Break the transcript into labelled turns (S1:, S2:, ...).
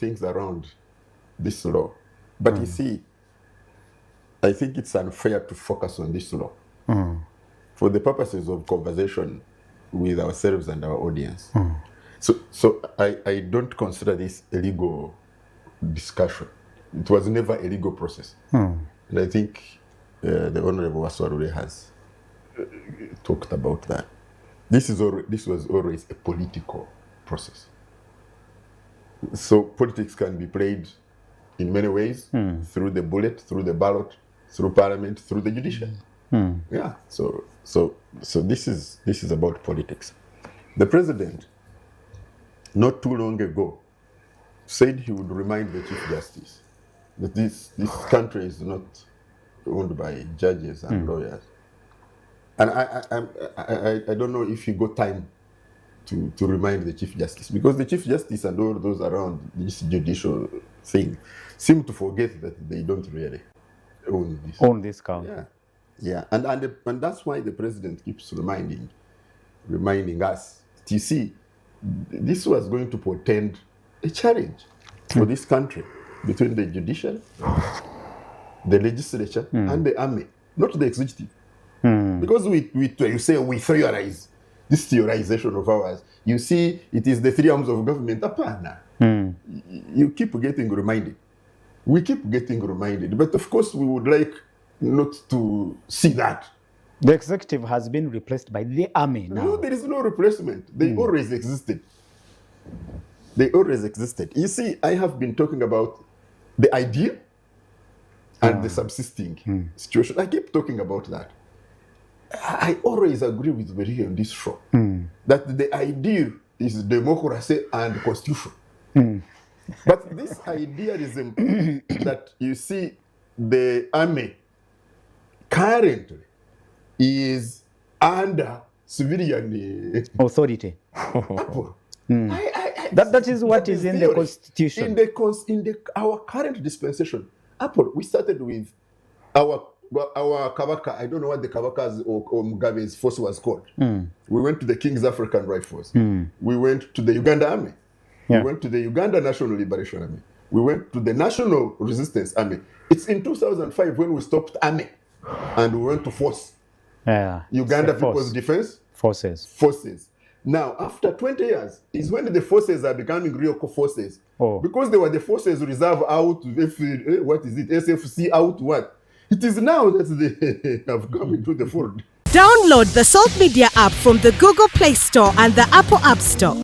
S1: things around this law. But you see, I think it's unfair to focus on this law for the purposes of conversation with ourselves and our audience. So I don't consider this a legal discussion. It was never a legal process. And I think the Honorable Waswarure has talked about that. This was always a political process. So politics can be played in many ways, through the bullet, through the ballot, through parliament, through the judiciary. Yeah. So this is about politics. The president, not too long ago, said he would remind the Chief Justice that this country is not owned by judges and lawyers. And I don't know if he got time to remind the Chief Justice, because the Chief Justice and all those around this judicial thing seem to forget that they don't really own this country. Yeah. And that's why the president keeps reminding us. You see, this was going to portend a challenge for this country between the judiciary, the legislature, and the army, not the executive. Because you say we theorize, this theorization of ours, you see, it is the three arms of government. You keep getting reminded. We keep getting reminded. But of course, we would like not to see that.
S2: The executive has been replaced by the army now.
S1: No, there is no replacement. They always existed. They always existed. You see, I have been talking about the idea and the subsisting situation. I keep talking about that. I always agree with Berry on this show that the idea is democracy and constitution. But this idealism that you see the army currently is under civilian
S2: authority. That is what is in the constitution.
S1: In our current dispensation, we started with our Kabaka. I don't know what the Kabaka's or Mugabe's force was called. We went to the King's African Rifles. We went to the Uganda Army. We went to the Uganda National Liberation Army. We went to the National Resistance Army. It's in 2005 when we stopped army and we went to force. Uganda People's Defense Forces. Now, after 20 years, is when the forces are becoming real forces. Because they were the forces reserve out, SFC out what? It is now that they have come into the fold.
S3: Download the Salt Media app from the Google Play Store and the Apple App Store.